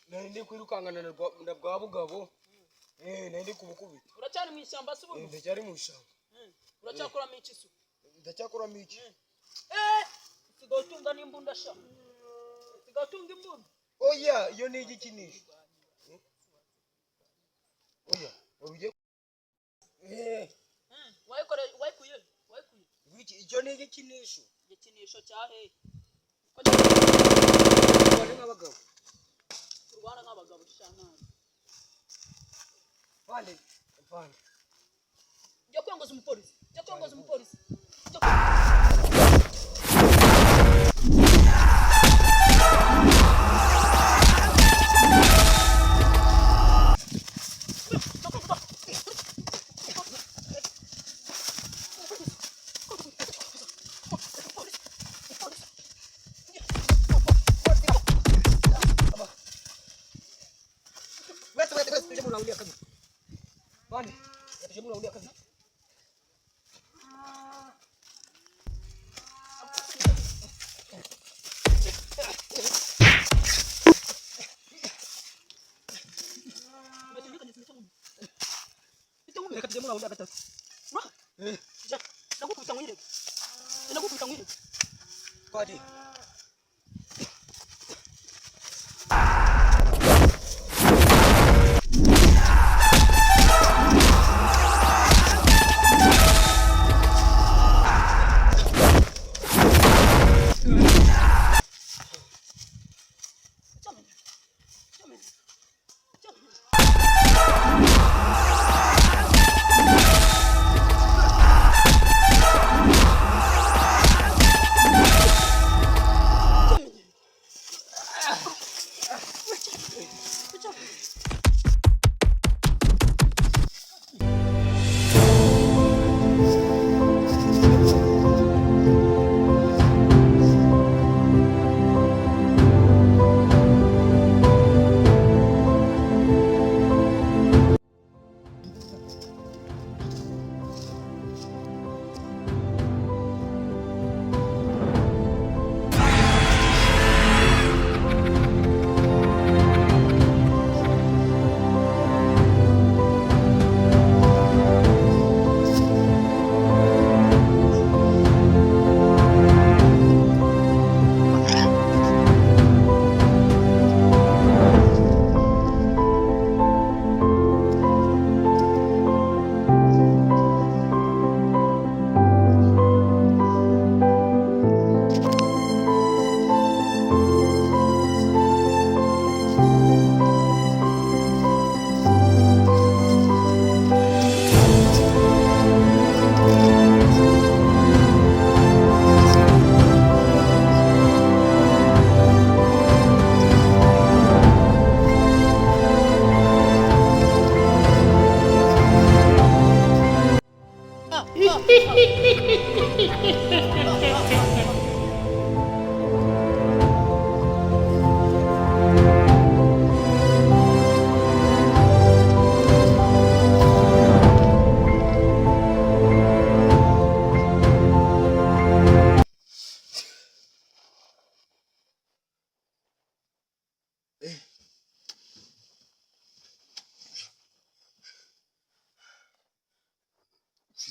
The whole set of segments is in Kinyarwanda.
Nende kwirukangana na bwa bugabo nende kubukubita. Uracyari mu ishyamba se ubu? Ndacyari mu ishyamba. Uracyakora miki su? Ndacyakora miki. Sigatunga n'imbunda sha. Sigatunga imbunda. Oya, iyo ni igikinisho. Oya, uruje Wayikuye. Wiki icyo ni igikinisho. Igikinisho cyahe. Kurwana nk'abagabo shana. Vale. Njya kwengoza umupolisi. Kamu udah betul. Wah. Aku pusing ini. Aku pusing ini. Padi.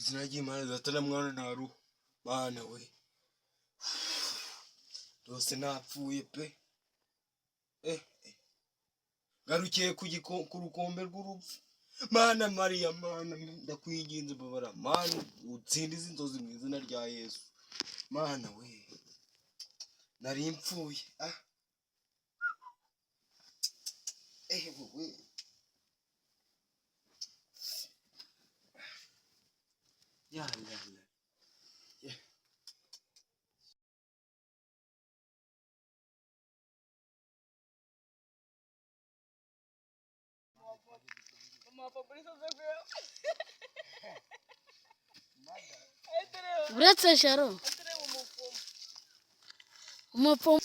Izina Imana zatana mwana naru mana we rose napfuye pe garukiye ku rukombe rw'urupfu mana Mariya mana ndakwinginze babara mana utsindize inzozi mu izina rya Yesu mana we nari mpfuye we ya Uretse Sharo. Umupomo.